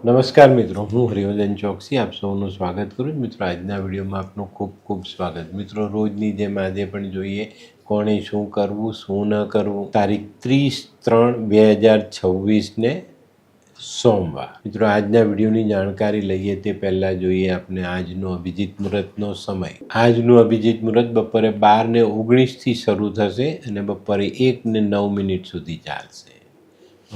નમસ્કાર મિત્રો, હું હરિવર્ધન ચોકસી આપ સૌનું સ્વાગત કરું છું. મિત્રો, આજના વિડીયોમાં આપનું ખૂબ ખૂબ સ્વાગત. મિત્રો, રોજની જેમ આજે પણ જોઈએ કોણે શું કરવું, શું ન કરવું. તારીખ 30/3/2026 સોમવાર. મિત્રો, આજના વિડીયોની જાણકારી લઈએ તે પહેલાં જોઈએ આપણે આજનો અભિજીત મુહૂર્તનો સમય. આજનું અભિજીત મુહૂર્ત બપોરે 12:19 શરૂ થશે અને બપોરે 1:09 સુધી ચાલશે.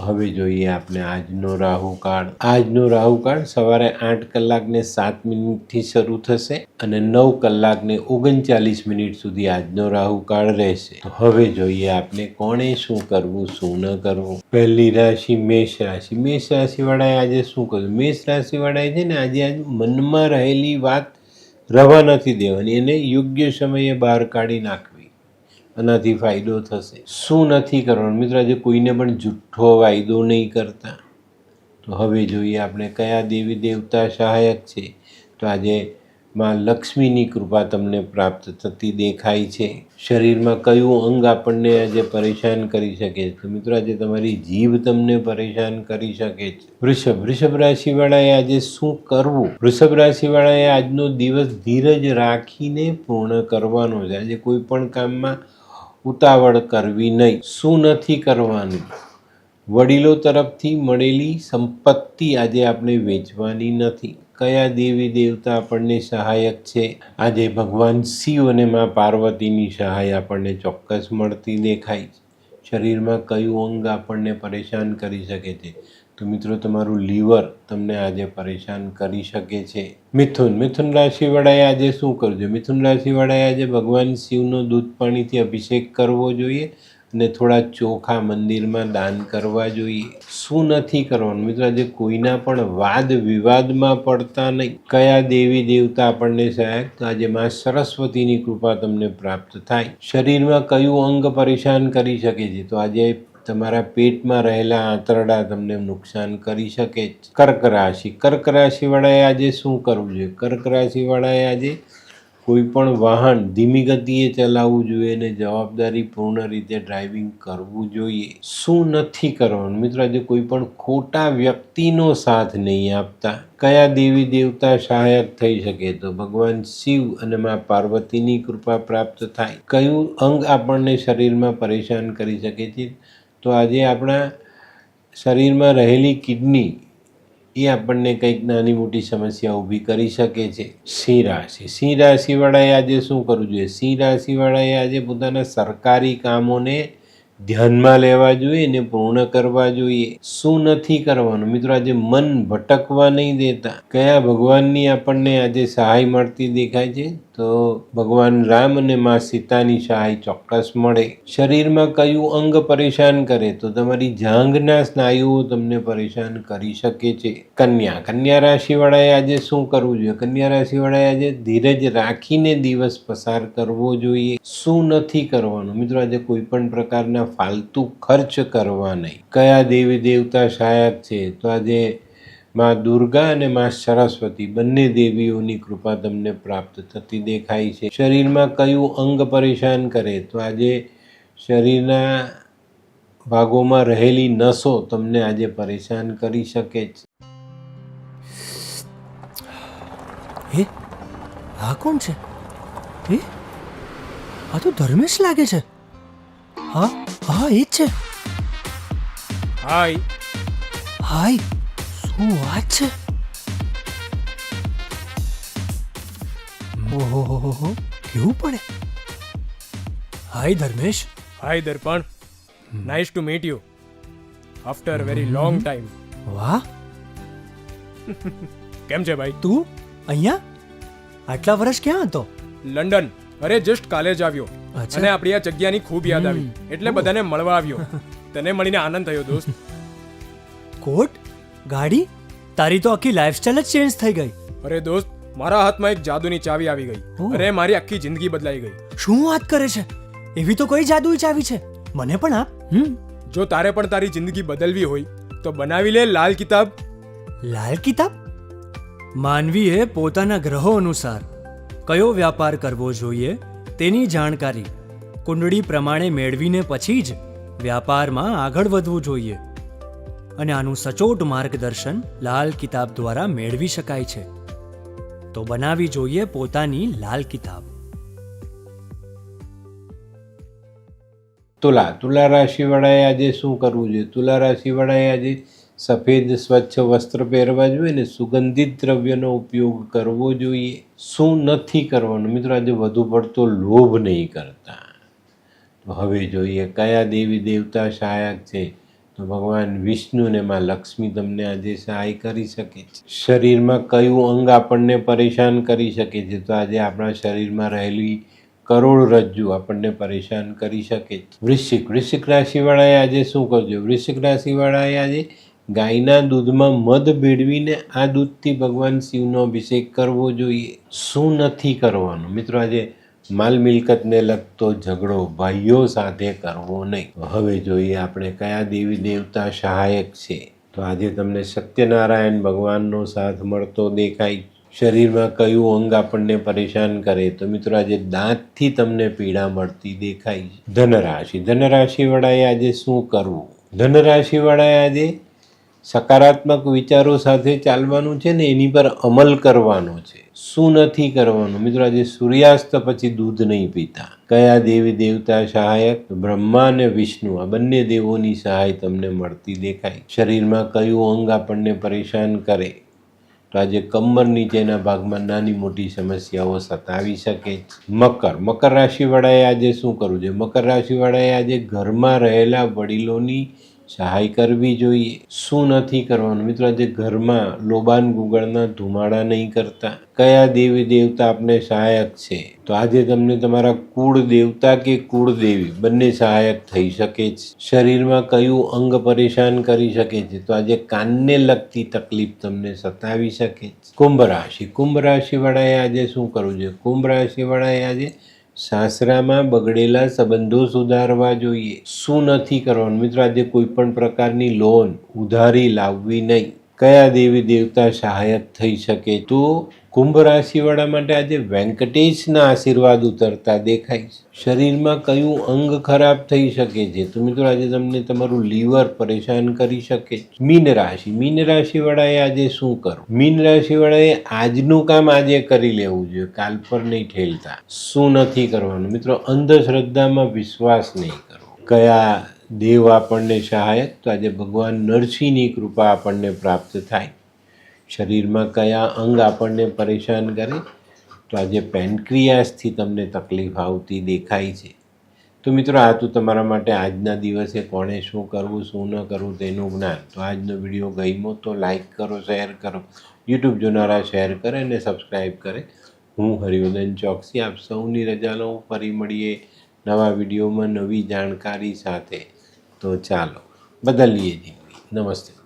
હવે જોઈએ આપણે આજનો રાહુકાળ. આજનો રાહુકાળ સવારે 8:07 શરૂ થશે અને 9:39 સુધી આજનો રાહુકાળ રહેશે. તો હવે જોઈએ આપણે કોણે શું કરવું, શું ન કરવું. પહેલી રાશિ મેષ રાશિ. મેષ રાશિવાળાએ આજે શું કરવું? મેષ રાશિવાળાએ છે ને આજે મનમાં રહેલી વાત રવા નથી દેવાની, એને યોગ્ય સમયે બહાર કાઢી નાખવી. આનાથી ફાયદો થશે. શું નથી કરવાનું? મિત્રો, આજે કોઈને પણ જુઠ્ઠો વાયદો નહીં કરતા. તો હવે જોઈએ આપણે કયા દેવી દેવતા સહાયક છે. તો આજે માં લક્ષ્મીની કૃપા તમને પ્રાપ્ત થતી દેખાય છે. શરીરમાં કયું અંગ આપણને આજે પરેશાન કરી શકે છે? તો મિત્રો, આજે તમારી જીભ તમને પરેશાન કરી શકે છે. વૃષભ રાશિવાળાએ આજે શું કરવું? વૃષભ રાશિવાળાએ આજનો દિવસ ધીરજ રાખીને પૂર્ણ કરવાનો છે. આજે કોઈ પણ કામમાં ઉતાવળ કરવી નહીં. શું નથી કરવાનું? વડીલો તરફથી મળેલી સંપત્તિ આજે આપણે વેચવાની નથી. કયા દેવી દેવતા આપણને સહાયક છે? આજે ભગવાન શિવ અને મા પાર્વતીની સહાય આપણને ચોક્કસ મળતી દેખાય છે. શરીરમાં કયું અંગ આપણને પરેશાન કરી શકે છે? તો મિત્રો, તમારું લીવર તમને આજે પરેશાન કરી શકે છે. મિથુન રાશિવાળાએ આજે શું કરવું જોઈએ? મિથુન રાશિવાળાએ આજે ભગવાન શિવનો દૂધ પાણીથી અભિષેક કરવો જોઈએ અને થોડા ચોખા મંદિરમાં દાન કરવા જોઈએ. શું નથી કરવાનું? મિત્રો, આજે કોઈના પણ વાદ વિવાદમાં પડતા નહીં. કયા દેવી દેવતા આપણને સહાયક? તો આજે માં સરસ્વતીની કૃપા તમને પ્રાપ્ત થાય. શરીરમાં કયું અંગ પરેશાન કરી શકે છે? તો આજે તમારા પેટમાં રહેલા આંતરડા તમને નુકસાન કરી શકે છે. કર્ક રાશિવાળાએ આજે શું કરવું જોઈએ? કર્ક રાશિવાળાએ આજે કોઈ પણ વાહન ધીમી ગતિએ ચલાવવું જોઈએ અને જવાબદારીપૂર્ણ રીતે ડ્રાઇવિંગ કરવું જોઈએ. શું નથી કરવાનું? મિત્રો, આજે કોઈ પણ ખોટા વ્યક્તિનો સાથ નહીં આપતા. કયા દેવી દેવતા સહાયક થઈ શકે? તો ભગવાન શિવ અને મા પાર્વતીની કૃપા પ્રાપ્ત થાય. કયું અંગ આપણને શરીરમાં પરેશાન કરી શકે છે? તો આજે આપણા શરીરમાં રહેલી કિડની એ આપણને કંઈક નાની મોટી સમસ્યા ઊભી કરી શકે છે. સિંહ રાશિવાળાએ આજે શું કરવું જોઈએ? સિંહ રાશિવાળાએ આજે પોતાના સરકારી કામોને ધ્યાનમાં લેવા જોઈએ અને પૂર્ણ કરવા જોઈએ. શું નથી કરવાનું? મિત્રો, આજે મન ભટકવા નહીં દેતા. કયા ભગવાનની આપણને આજે સહાય મળતી દેખાય છે? તો ભગવાન રામ અને મા સીતાની સહાય ચોક્કસ મળે. શરીરમાં કયું અંગ પરેશાન કરે? તો તમારી જાંઘના સ્નાયુઓ તમને પરેશાન કરી શકે છે. કન્યા રાશિવાળાએ આજે શું કરવું જોઈએ? કન્યા રાશિવાળાએ આજે ધીરજ રાખીને દિવસ પસાર કરવો જોઈએ. શું નથી કરવાનું? મિત્રો, આજે કોઈ પણ પ્રકારના ફાલતુ ખર્ચ કરવા નહીં. કયા દેવી દેવતા સહાયક છે? તો આજે માં દુર્ગા અને માં સરસ્વતી બંને દેવીઓની કૃપા તમને પ્રાપ્ત થતી દેખાય છે. શરીરમાં કયું અંગ પરેશાન કરે? તો આજે શરીરના ભાગોમાં રહેલી નસો તમને આજે પરેશાન કરી શકે છે. આ કોણ છે? આ તો ધર્મેશ લાગે છે. હા, એ જ છે. હાય, શું વાત છે? ઓહો, કેવું પડે? Hi Dharmesh. Hi Darpan, nice to meet you after very long time. વાહ, કેમ છે ભાઈ? તું અહીંયા આટલા વર્ષ ક્યાં હતો? લંડન. અરે જસ્ટ કાલે જ આવ્યો અચ્છા. અને આપણી આ જગ્યાની ખૂબ યાદ આવી એટલે બધાને મળવા આવ્યો. તને મળીને આનંદ થયો દોસ્ત. કોટ, ગાડી, તારી તો આખી લાઈફસ્ટાઈલ જ ચેન્જ થઈ ગઈ. અરે દોસ્ત, મારા હાથમાં એક જાદુની ચાવી આવી ગઈ. ઓહ. અરે મારી આખી જિંદગી બદલાઈ ગઈ. શું વાત કરે છે? એવી તો કોઈ જાદુઈ ચાવી છે, મને પણ આપ. જો તારે પણ તારી જિંદગી બદલવી હોય તો બનાવી લે લાલ કિતાબ. લાલ કિતાબ? માનવીએ પોતાના ગ્રહો અનુસાર કયો વ્યાપાર કરવો જોઈએ તેની જાણકારી કુંડળી પ્રમાણે મેળવીને પછી જ વ્યાપારમાં આગળ વધવું જોઈએ. અને આનું સચોટ માર્ગદર્શન લાલ કિતાબ દ્વારા મેળવી શકાય છે. તો બનાવી જોઈએ પોતાની લાલ કિતાબ. તુલા રાશિવાળાએ આજે શું કરવું જોઈએ? તુલા રાશિવાળાએ આજે સફેદ સ્વચ્છ વસ્ત્ર પહેરવા જોઈએ ને સુગંધિત દ્રવ્યનો ઉપયોગ કરવો જોઈએ. શું નથી કરવાનું મિત્રો? આજે વધુ પડતો લોભ નહીં કરતા. તો હવે જોઈએ કયા દેવી દેવતા સહાયક છે. તો ભગવાન વિષ્ણુ અને માં લક્ષ્મી તમને આજે સહાય કરી શકે છે. શરીરમાં કયું અંગ આપણને પરેશાન કરી શકે છે? તો આજે આપણા શરીરમાં રહેલી કરોડરજ્જુ આપણને પરેશાન કરી શકે છે. વૃશ્ચિક રાશિવાળાએ આજે શું કરજો? વૃશ્ચિક રાશિવાળાએ આજે ગાયના દૂધમાં મધ ભેળવીને આ દૂધથી ભગવાન શિવનો અભિષેક કરવો જોઈએ. શું નથી કરવાનું મિત્રો? આજે માલ મિલકતને લગતો ઝઘડો ભાઈઓ સાથે કરવો નહીં. હવે જોઈએ આપણે કયા દેવી દેવતા સહાયક છે. તો આજે તમને સત્યનારાયણ ભગવાનનો સાથ મળતો દેખાય. શરીરમાં કયું અંગ આપણને પરેશાન કરે? તો મિત્રો આજે દાંતથી તમને પીડા મળતી દેખાય. ધનરાશિવાળાએ આજે શું કરવું? ધનરાશિવાળાએ આજે સકારાત્મક વિચારો સાથે ચાલવાનું છે ને એની પર અમલ કરવાનો છે. શું નથી કરવાનું મિત્રો? આજે સૂર્યાસ્ત પછી દૂધ નહીં પીતા. કયા દેવી દેવતા સહાયક? બ્રહ્મા અને વિષ્ણુ, આ બંને દેવોની સહાય તમને મળતી દેખાય. શરીરમાં કયું અંગ આપણને પરેશાન કરે? તો આજે કમર નીચેના ભાગમાં નાની મોટી સમસ્યાઓ સતાવી શકે. મકર રાશિવાળાએ આજે શું કરવું જોઈએ? મકર રાશિવાળાએ આજે ઘરમાં રહેલા વડીલોની સહાય કરવી જોઈએ. શું નથી કરવાનું મિત્રો? આજે ઘરમાં લોબાન ગુગળના ધુમાડા નહીં કરતા. કયા દેવી દેવતા આપને સહાયક છે? તો આજે તમને તમારા કુળ દેવતા કે કુળ દેવી બંને સહાયક થઈ શકે છે. શરીરમાં કયું અંગ પરેશાન કરી શકે છે? તો આજે કાનને લગતી તકલીફ તમને સતાવી શકે છે. કુંભ રાશિવાળાએ આજે શું કરવું જોઈએ? કુંભ રાશિવાળાએ આજે સાસરામાં બગડેલા સંબંધો સુધારવા જોઈએ. શું નથી કરવાનું મિત્રો? આજે કોઈ પણ પ્રકારની લોન ઉધારી લાવવી નહીં. કયા દેવી દેવતા સહાયક થઈ શકે? તો કુંભ રાશિવાળા માટે આજે વેંકટેશના આશીર્વાદ ઉતરતા દેખાય છે. શરીરમાં કયું અંગ ખરાબ થઈ શકે છે? તો મિત્રો આજે તમને તમારું લીવર પરેશાન કરી શકે. મીન રાશિવાળાએ આજે શું કરવું? મીન રાશિવાળાએ આજનું કામ આજે કરી લેવું જોઈએ, કાલ પર નહીં ઠેલતા. શું નથી કરવાનું મિત્રો? અંધશ્રદ્ધામાં વિશ્વાસ નહીં કરવો. કયા દેવ આપણને સહાયક? તો આજે ભગવાન નરસિંહની કૃપા આપણને પ્રાપ્ત થાય. શરીરમાં કયા અંગ આપણને પરેશાન કરે? તો આજે પેનક્રિયાસથી તમને તકલીફ આવતી દેખાય છે. તો મિત્રો આ તો તમારા માટે આજના દિવસે કોણે શું કરવું શું ન કરવું તેનું જ્ઞાન. તો આજનો વિડીયો ગમ્યો તો લાઈક કરો, શેર કરો, યુટ્યુબ જોનારા શેર કરે અને સબસ્ક્રાઈબ કરે. હું હરિવર્ધન ચોકસી આપ સૌની રજા લઉં. ફરી મળીએ નવા વિડીયોમાં નવી જાણકારી સાથે. તો ચાલો બદલીએ જિંદગી. નમસ્તે.